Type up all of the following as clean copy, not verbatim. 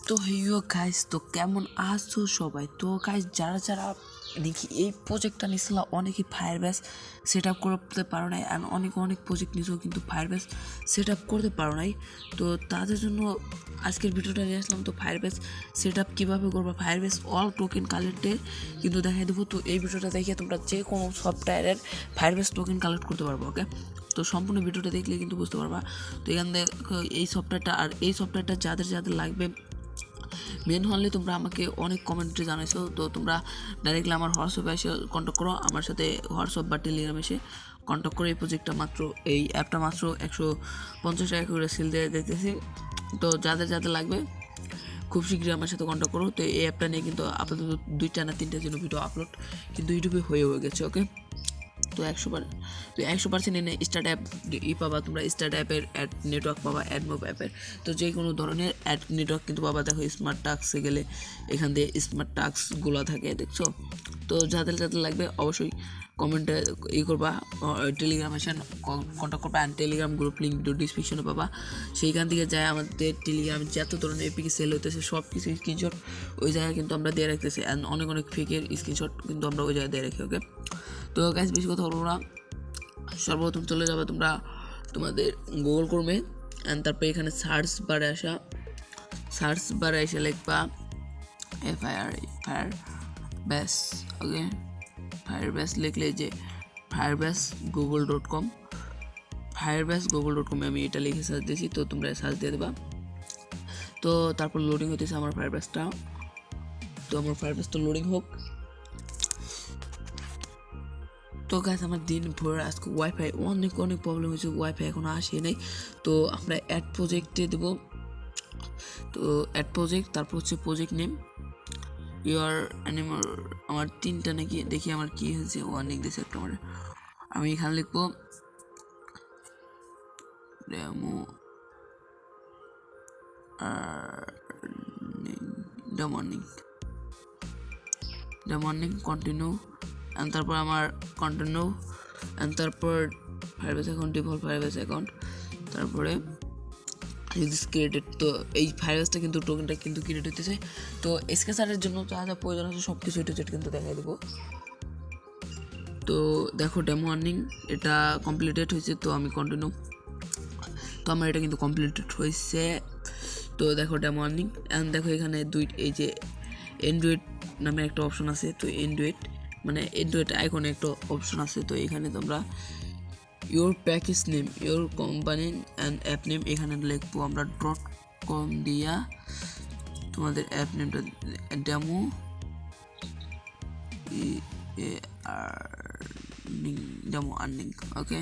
তো হেইও গাইস, তো কেমন আছো সবাই? তো গাইস, যারা যারা দেখি এই প্রজেক্টটা নিয়েছিল অনেকেই ফায়ারবেস সেট আপ করতে পারো নাই, অ্যান্ড অনেক অনেক প্রজেক্ট নিয়েছেও কিন্তু ফায়ারবেস সেট আপ করতে পারো নাই। তো তাদের জন্য আজকের ভিডিওটা নিয়ে আসলাম। তো ফায়ারবেস সেট আপ কীভাবে করবো, ফায়ারবেস অল টোকেন কালেক্টে কিন্তু দেখাই দেবো। তো এই ভিডিওটা দেখে তোমরা যে কোনো সফটওয়্যারের ফায়ারবেস টোকেন কালেক্ট করতে পারবো। ওকে, তো সম্পূর্ণ ভিডিওটা দেখলে কিন্তু বুঝতে পারবা। তো এখান থেকে এই সফটওয়্যারটা আর এই সফটওয়্যারটা যাদের যাদের লাগবে মেন হলে তোমরা আমাকে অনেক কমেন্টে জানাইছো। তো তোমরা ডাইরেক্টলি আমার হোয়াটসঅ্যাপে এসে কন্ট্যাক্ট করো, আমার সাথে হোয়াটসঅ্যাপ বা টেলিগ্রামে এসে কন্ট্যাক্ট করে। এই প্রজেক্টটা মাত্র, এই অ্যাপটা মাত্র 150 টাকা করে সেল দিয়ে দিতেছি। তো যাদের যাদের লাগবে খুব শীঘ্রই আমার সাথে কন্ট্যাক্ট করো। তো এই অ্যাপটা নিয়ে কিন্তু আপাতত 2টা না 3টার জন্য ভিডিও আপলোড কিন্তু ইউটিউবে হয়ে গেছে। ওকে, তো 100% এনে স্টার্ট অ্যাপ পাবা তোমরা। স্টার্ট অ্যাপের অ্যাড নেটওয়ার্ক পাবা, অ্যাডমোভ অ্যাপের। তো যে কোনো ধরনের অ্যাড নেটওয়ার্ক কিন্তু পাবা। দেখো স্মার্ট টাস্কে গেলে এখান দিয়ে স্মার্ট টাস্কগুলো থাকে, দেখছো? তো যাদের যাদের লাগবে অবশ্যই কমেন্টে করবা, টেলিগ্রামে এসে কন্ট্যাক্ট করবা। And Telegram group link video ডিসক্রিপশনে পাবা। সেইখান থেকে যায় আমাদের টেলিগ্রামে যত ধরনের এপিকে সেল হইতেছে সব কিছু স্ক্রিনশট ওই জায়গায় কিন্তু আমরা দিয়ে রাখতেছি। অ্যান্ড অনেক অনেক ফেকের স্ক্রিনশট কিন্তু আমরা ওই জায়গায় দিয়ে রাখি। ওকে, তো গাইস বেশি কথা বলবো না, সর্বপ্রথম চলে যাবে তোমরা তোমাদের গুগল ক্রোমে। অ্যান্ড তারপরে এখানে সার্চ বারে এসে লিখবা ফায়ারবেস। ওকে, ফায়ারবেস লিখলে যে firebase.google.com, firebase.google.com আমি এটা লিখে সার্চ দিয়েছি। তো তোমরা সার্চ দিয়ে দেবা। তো তারপর লোডিং হতেছে আমার ফায়ারবেসটা। তো আমার ফায়ারবেসটা লোডিং হোক। তো গাইস, আমার দিন ভোর আজকে ওয়াইফাই অনেক অনেক প্রবলেম হয়েছে, ওয়াইফাই এখনও আসে নাই। তো আমরা অ্যাড প্রজেক্টে দেবো। তো অ্যাড প্রজেক্ট, তারপর হচ্ছে প্রজেক্ট নেম ইউর অ্যানিমাল। আমার 3টা নাকি, দেখি আমার কী হয়েছে, ওয়ার্নিং দিয়েছে একটা। আমি এখানে লিখবো ডেমো মর্নিং কন্টিনিউ। অ্যান্ড তারপর আমার কন্টিনিউ। অ্যান্ড তারপর Firebase account, default Firebase account, তারপরে ইজ ক্রিয়েটেড। তো এই ফায়ারবেসটা কিন্তু টোকেনটা কিন্তু ক্রিয়েট হইতেছে। তো স্কেচারের জন্য যা যা প্রয়োজন আছে সব কিছু এটা কিন্তু দেখাই দেবো। তো দেখো ডেমো আর্নিং এটা কমপ্লিটেড হয়েছে। তো আমি কন্টিনিউ। তো আমার এটা কিন্তু কমপ্লিটেড হয়েছে। তো দেখো ডেমো আর্নিং। অ্যান্ড দেখো এখানে এই যে অ্যান্ড্রয়েড নামে একটা অপশন আছে। তো অ্যান্ড্রয়েড আইকনে একটা অপশন আছে। তো এখানে তোমরা your package name, your company and app name এখানে লিখবো আমরা .com দিয়া তোমাদের অ্যাপ নেমটা ডেমো আর্নিং। ওকে,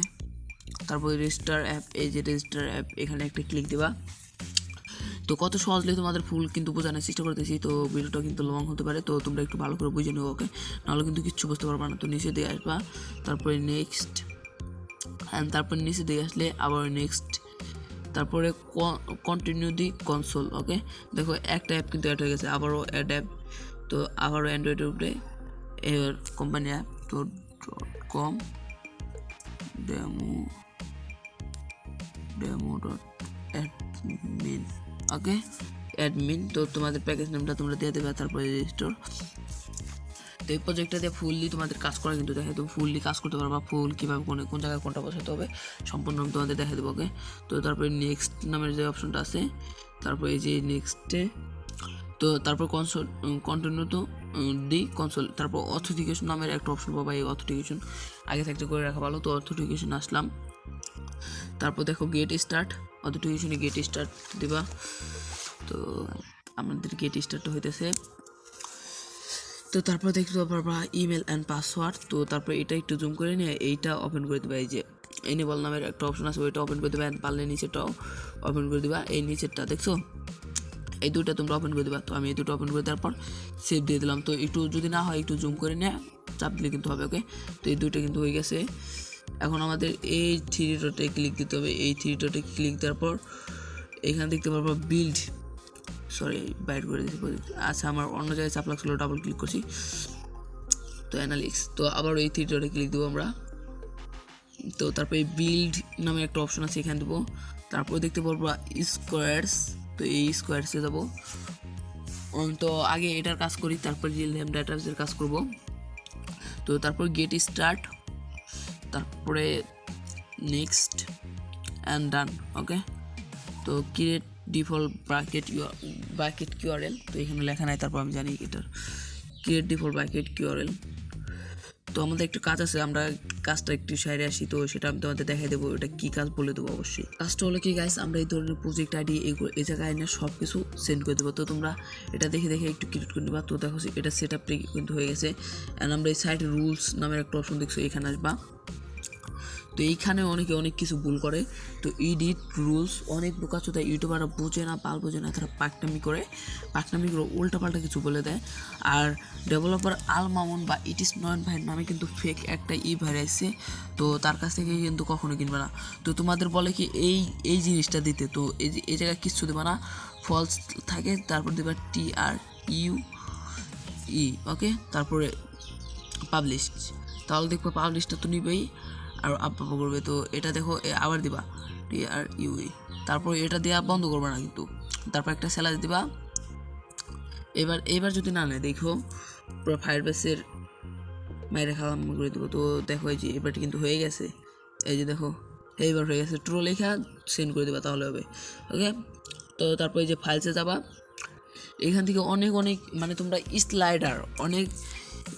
তারপরে রেজিস্টার অ্যাপ, এই যে রেজিস্টার অ্যাপ এখানে একটা ক্লিক দিবা। তো কত সহজলে তোমাদের ফুল কিন্তু বোঝানোর চেষ্টা করতেছি। তো ভিডিওটা কিন্তু লং হতে পারে, তো তোমরা একটু ভালো করে বুঝে নিও। ওকে, নাহলে কিন্তু কিচ্ছু বুঝতে পারবা না। তো নিচে দিয়ে আসবা, তারপরে নেক্সট, অ্যান্ড তারপর নিচে দিয়ে আসলে আবার নেক্সট, তারপরে কন্টিনিউ দি কনসোল। ওকে, দেখো একটা অ্যাপ কিন্তু অ্যাড হয়ে গেছে, আবারও অ্যাড অ্যাপ। তো আবারও অ্যান্ড্রয়েডের উপরে এর কোম্পানি অ্যাপ। তো .com ডেমো.অ্যাডমিন। ওকে, অ্যাডমিন। তো তোমাদের প্যাকেজ নেমটা তোমরা দিয়ে দেবে, তারপরে রেজিস্টার। তো এই প্রজেক্টটা দিয়ে ফুললি তোমাদের কাজ করা কিন্তু দেখে, তুমি ফুললি কাজ করতে পারবা। ফুল কীভাবে কোন জায়গায় কোনটা বসাতে হবে সম্পূর্ণ তোমাদের দেখা দেবো। ওকে, তো তারপরে নেক্সট নামের যে অপশনটা আছে, তারপরে এই যে নেক্সটে, তো তারপর কন্টিনিউ তো দি কনসোল, তারপর অথেন্টিকেশন নামের একটা অপশন পাবা। এই অথেন্টিকেশন আগে থাকতে করে রাখা ভালো। তো অথেন্টিকেশন আসলাম, তারপর দেখো গেট স্টার্ট, অথেন্টিকেশনে গেট স্টার্ট দিবা। তো আমাদের গেট স্টার্ট হইতেছে। তো তারপর দেখতে পারবা ইমেল অ্যান্ড পাসওয়ার্ড। তো তারপর এটা একটু জুম করে নিয়ে এইটা ওপেন করে দেবা। এই যে এনেবল নামের একটা অপশন আছে, ওইটা ওপেন করে দেবা। অ্যান্ড পারলে নিচেরটাও ওপেন করে দিবা। এই নিচেরটা দেখছো, এই দুটো তোমরা ওপেন করে দেবা। তো আমি এই দুটো ওপেন করে দেওয়ার পর সেভ দিয়ে দিলাম। তো একটু যদি না হয় একটু জুম করে নিয়ে চাপ দিলে কিন্তু হবে। ওকে, তো এই দুটো কিন্তু হয়ে গেছে। এখন আমাদের এই 3 ডটে ক্লিক দিতে হবে। এই 3 ডটে ক্লিক দেওয়ার পর এখানে দেখতে পারবো বিল্ড, বাইর করে দিয়েছি। আচ্ছা, আমার অন্য জায়গায় চাপ লাগছিল, ডাবল ক্লিক করছি। তো অ্যানালিক্স, তো আবার এই 3 ডটে ক্লিক দেবো আমরা। তো তারপরে বিল্ড নামে একটা অপশন আছে, এখানে দেবো। তারপর দেখতে পারবো স্কোয়ারস। তো এই স্কোয়ারসে যাবো। তো আগে এটার কাজ করি, তারপর রিয়েল টাইম ডাটাবেসের কাজ করব। তো তারপর গেট স্টার্ট, তারপরে নেক্সট অ্যান্ড ডান। ওকে, তো ক্রিয়েট ডিফল্ট বাকেট কিউআরএল, তো এখানে লেখা নাই, তারপর আমি জানি এটার ক্রিয়েট ডিফল্ট বাকেট কিউআরএল। তো আমাদের একটু কাজ আছে, আমরা কাজটা একটু সাইডে আসি, তো সেটা আমি তোমাদের দেখাই দেবো এটা কী কাজ বলে দেবো। অবশ্যই কাজটা হলো কি গাইস, আমরা এই ধরনের প্রজেক্ট আইডি এই জায়গায় না সব কিছু সেন্ড করে দেবো। তো তোমরা এটা দেখে একটু ক্রিয়েট করে নেবা। তো দেখো এটা সেট আপ কিন্তু হয়ে গেছে। অ্যান্ড আমরা এই সাইড রুলস নামের একটা অপশন দেখছো, এখানে আসবা। তো এইখানে অনেকে অনেক কিছু ভুল করে। তো এডিট রুলস, অনেক বোকাচোদা ইউটিউবাররা বোঝে না, বোঝে না, তারা পাকনামি করে উল্টাপাল্টা কিছু বলে দেয়। আর ডেভেলপার আল মামুন বা ইটিস নয়ন ভাইয়ের নামে কিন্তু ফেক একটা ভাইরাস আছে, তো তার কাছ থেকে কিন্তু কখনো কিনবে না। তো তোমাদের বলে কি এই জিনিসটা দিতে, তো এই জায়গায় কিচ্ছু দেবে না, ফলস থাকে, তারপর দেবে TRUE। ওকে, তারপরে পাবলিশ, তাহলে দেখবো পাবলিশটা তো নিবেই আর আপা করবে। তো এটা দেখো আবার দিবা TRUE, তারপর এটা দেওয়া বন্ধ করবে না কিন্তু, তারপর একটা স্যালাড দিবা। এবার যদি না নেয় দেখো পুরো ফায়ারবেসের মাইরে খাওয়া করে দেবো। তো দেখো এই যে এবার কিন্তু হয়ে গেছে, এই যে দেখো এইবার হয়ে গেছে, ট্রো লেখা সেন্ড করে দেবা তাহলে হবে। ওকে, তো তারপর এই যে ফাইলসে যাবা, এখান থেকে অনেক মানে তোমরা স্লাইডার অনেক,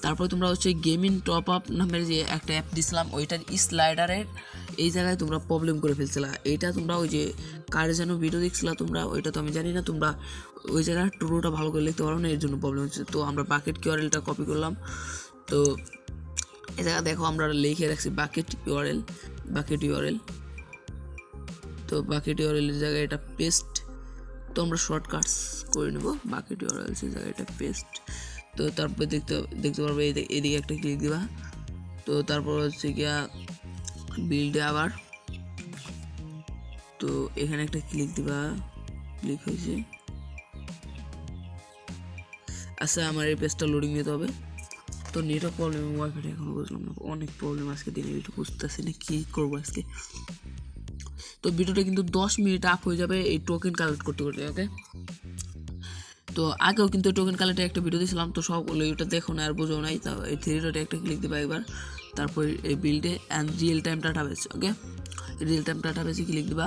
তারপরে তোমরা হচ্ছে গেমিং টপ আপ নামের যে একটা অ্যাপ দিছিলাম, ওইটার স্লাইডারের এই জায়গায় তোমরা প্রবলেম করে ফেলছিলা। এইটা তোমরা ওই যে কার যেন ভিডিও দেখছিলা তোমরা, ওইটা তো আমি জানি না, তোমরা ওই জায়গায় ট্রোটা ভালো করে লিখতে পারো না, এর জন্য প্রবলেম হচ্ছে। তো আমরা বাকেট কিউআরএলটা কপি করলাম। তো এই জায়গা দেখো আমরা লিখে রাখছি বাকেট ইউআরএল। তো বাকেট ইউআরএলের জায়গায় এটা পেস্ট, তো আমরা শর্টকাটস করে নেব বাকেট ইউআরএল সেই জায়গায় এটা পেস্ট। তো তারপরে দেখতে পারবে এদিকে একটা ক্লিক দিবা। তো তারপর হচ্ছে গিয়া বিল্ডে আবার, তো এখানে একটা ক্লিক দিবা, ক্লিক হয়েছে। আচ্ছা, আমার এই পেজটা লোডিং নিতে হবে। তো নেটওয়ার্ক প্রবলেম, ওয়াইফাইটা এখনো বুঝলাম না, অনেক প্রবলেম আজকে দিনে, একটু বুঝতেছি না কী করবো আজকে। তো ভিডিওটা কিন্তু 10 মিনিট আপ হয়ে যাবে এই টোকেন কালেক্ট করতে। ওকে, তো আগেও কিন্তু টোকেন কালেক্টের একটা ভিডিও দিয়েছিলাম, তো সবগুলো ওটা দেখো না আর বোঝো নাই। তো এই 3 ডটে একটা ক্লিক দিবা একবার, তারপর এই বিল্ডে and real time database. Okay, real time ডাটাবেসে ক্লিক দিবা।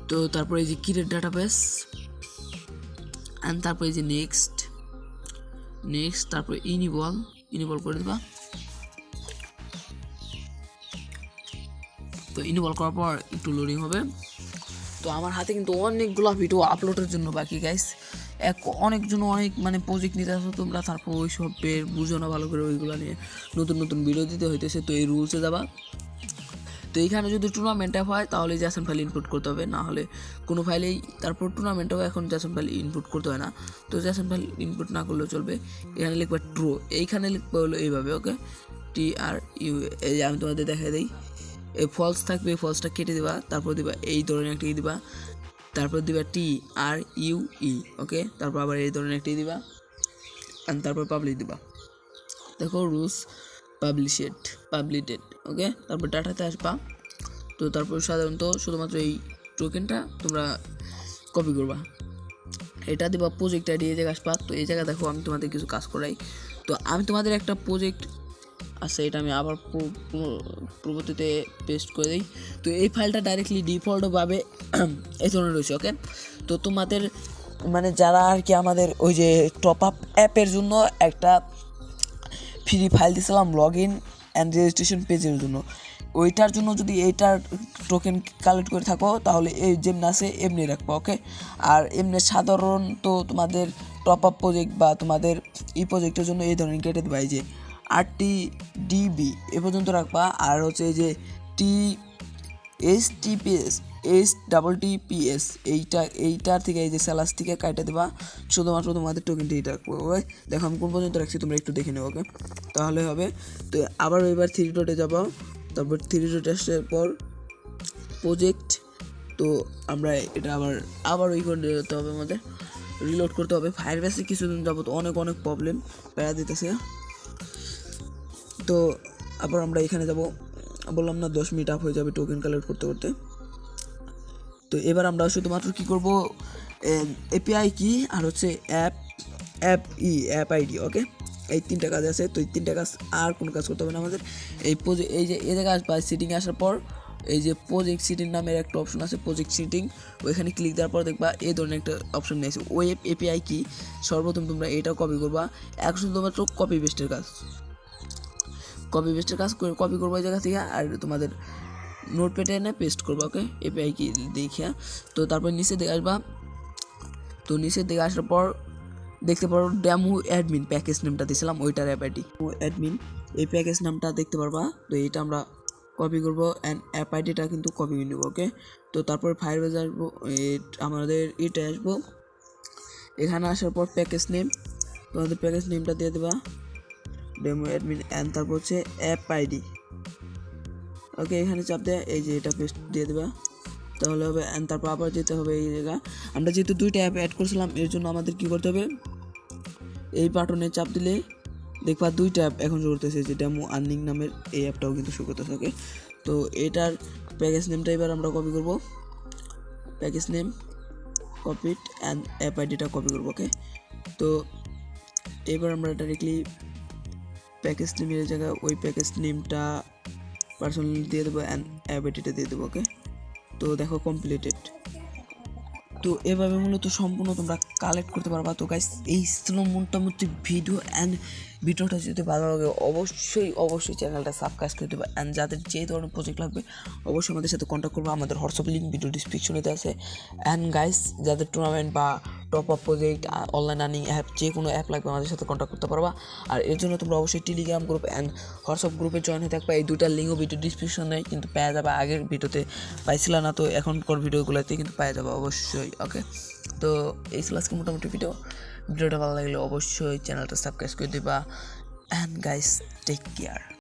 তো তারপর এই যে ক্রিয়েট ডাটাবেস অ্যান্ড তারপর এই যে নেক্সট, তারপর ইনিবল করে দিবা। তো ইনিবল করার পর একটু লোডিং হবে। তো আমার হাতে কিন্তু অনেকগুলো ভিডিও আপলোডের জন্য বাকি গাইস, অনেক মানে প্রজেক্ট নিতে আসো তোমরা, তারপর ওই সবের বুঝো না ভালো করে, ওইগুলো নিয়ে নতুন ভিডিও দিতে হইতেছে। তো এই রুলসে যাবা। তো এইখানে যদি টুর্নামেন্ট অ্যাপ হয় তাহলে জ্যাসন ফাইল ইনপুট করতে হবে, না হলে কোনো ফাইলেই, তারপর টুর্নামেন্টও এখন জ্যাসন ফাইল ইনপুট করতে হয় না। তো জ্যাসন ফাইল ইনপুট না করলেও চলবে। এখানে লিখবে ট্রো, এইখানে লিখবে হলো এইভাবে। ওকে, TRUE, এই যে আমি তোমাদের দেখাই দিই, এই ফলস থাকবে, এই ফলসটা কেটে দিবা, তারপর দিবা এই ধরনের একটা দিবা, তারপর দিবা TRUE। ওকে, তারপর আবার এই ধরনের একটা দিবা, অ্যান্ড তারপর পাবলিশ দিবা। দেখো রুলস পাবলিটেড। ওকে, তারপর ডাটাতে আসবা। তো তারপর সাধারণত শুধুমাত্র এই টোকেনটা তোমরা কপি করবা, এটা দিবা প্রজেক্ট আইডি, এই জায়গায় আসবা। তো এই জায়গায় দেখো আমি তোমাদের কিছু কাজ করাই। তো আমি তোমাদের একটা প্রজেক্ট আছে, এটা আমি আবার পরবর্তীতে পেস্ট করে দিই। তো এই ফাইলটা ডাইরেক্টলি ডিফল্টভাবে এই ধরনের রয়েছে। ওকে, তো তোমাদের মানে যারা আর কি আমাদের ওই যে টপ আপ অ্যাপের জন্য একটা ফ্রি ফাইল দিয়েছিলাম লগ ইন অ্যান্ড রেজিস্ট্রেশন পেজের জন্য, ওইটার জন্য যদি এইটার টোকেন কালেক্ট করে থাকো তাহলে এই যেমনি আছে এমনি রাখবো। ওকে, আর এমনি সাধারণত তোমাদের টপ আপ প্রজেক্ট বা তোমাদের প্রজেক্টের জন্য এই ধরনের কেটে দেবা, এই যে RTDB এ পর্যন্ত রাখবা। আর হচ্ছে এই যে STPS এইটার থেকে এই যে স্যালাস থেকে কাটা দেবা, শুধুমাত্র তোমাদের টোকেনটি এটা রাখবো। ওকে, দেখো আমি কোন পর্যন্ত রাখছি তোমরা একটু দেখে নেবো। ওকে, তাহলে হবে। তো আবার এবার 3 ডটে যাবো, তারপর 3 ডটে আসার পর প্রজেক্ট। তো আমরা এটা আবার ওই করে দিতে হবে, আমাদের রিলোড করতে হবে। ফায়ারবেসে কিছুদিন যাবো তো অনেক প্রবলেম প্যারা দিতেছে। তো আবার আমরা এখানে যাব, বললাম না 10 মিনিট আপ হয়ে যাবে টোকেন কালেক্ট করতে। তো এবার আমরা শুধুমাত্র কী করব, এপিআই কি আর হচ্ছে অ্যাপ আইডি। ওকে, এই 3টা কাজ আছে। তো এই 3টা কাজ আর কোনো কাজ করতে হবে না আমাদের। এই যে এ জায়গায় আসবা, সিটিংয়ে আসার পর এই যে প্রজেক্ট সিটিং নামের একটা অপশন আছে, প্রজেক্ট সিটিং, ওইখানে ক্লিক দেওয়ার পর দেখবা এই ধরনের একটা অপশন নিয়েছে ওয়েব এপিআই কি। সর্বপ্রথম তোমরা এটা কপি করবা, এখন শুধুমাত্র কপি পেস্টের কাজ করে কপি করবো এই জায়গা থেকে, আর তোমাদের নোটপ্যাডে এনে পেস্ট করবো। ওকে, এপিআই কি দেখিয়া। তো তারপর নিচে দেখে আসবা, তো নিচের দিকে আসার পর দেখতে পারো ডেমো অ্যাডমিন প্যাকেজ নেমটা দিয়েছিলাম ওইটার অ্যাপ আইডি অ্যাডমিন, এই প্যাকেজ নামটা দেখতে পারবা। তো এইটা আমরা কপি করবো অ্যান্ড অ্যাপ আইডিটা কিন্তু কপি করে নেবো। ওকে, তো তারপর ফায়ারবেজ আসবো, আমাদের এটা আসবো, এখানে আসার পর প্যাকেজ নেম, তোমাদের প্যাকেজ নেমটা দিয়ে দেবা ডেমো অ্যাডমিন অ্যান্ড তারপর হচ্ছে অ্যাপ আইডি। ওকে, এখানে চাপ দেয় এই যে এটা পেস্ট দিয়ে দেবা, তাহলে হবে। অ্যান্ড তারপর আবার যেতে হবে এই জায়গা, আমরা যেহেতু 2টা অ্যাপ অ্যাড করছিলাম এর জন্য আমাদের কী করতে হবে, এই বাটনে চাপ দিলে দেখবা 2টা অ্যাপ এখন শো করতেছে, যে ডেমো আর্নিং নামের এই অ্যাপটাও কিন্তু শো করতেছে। ওকে, তো এটার প্যাকেজ নেমটা এবার আমরা কপি করব, package name copied and app আইডিটা কপি করবো। ওকে, তো এবার আমরা ডাইরেক্টলি প্যাকেজ নেমের জায়গায় ওই প্যাকেজ নেমটা পার্সোনালি দিয়ে দেবো অ্যান্ড অ্যাপ আইডিটা দিয়ে দেবো। ওকে, তো দেখো কমপ্লিটেড। তো এভাবে মূলত সম্পূর্ণ তোমরা কালেক্ট করতে পারবা। তো গাইস, এই ছিল মোটামুটি ভিডিও, অ্যান্ড ভিডিওটা যদি ভালো লাগে অবশ্যই চ্যানেলটা সাবস্ক্রাইব করে দেবে। অ্যান্ড যাদের যে ধরনের প্রজেক্ট লাগবে অবশ্যই আমাদের সাথে কন্ট্যাক্ট করবো, আমাদের হোয়াটসঅ্যাপ লিঙ্ক ভিডিও ডিসক্রিপশনেতে আছে। অ্যান্ড গাইস, যাদের টুর্নামেন্ট বা top up project, online earning app, যে কোনো অ্যাপ লাগবে আমাদের সাথে কন্ট্যাক্ট করতে পারবা। আর এর জন্য তোমরা অবশ্যই টেলিগ্রাম গ্রুপ অ্যান্ড হোয়াটসঅ্যাপ গ্রুপে জয়েন হয়ে থাকবা। এই 2টার লিঙ্কও ভিডিও ডিসক্রিপশনে কিন্তু পেয়ে যাবে, আগের ভিডিওতে পাইছিল না, তো এখনকার ভিডিওগুলোতে কিন্তু পেয়ে যাবে অবশ্যই। ওকে, তো এই ছিল আজকে মোটামুটি ভিডিওটা ভালো লাগলে অবশ্যই চ্যানেলটা সাবস্ক্রাইব করে দিবা। And guys, take care.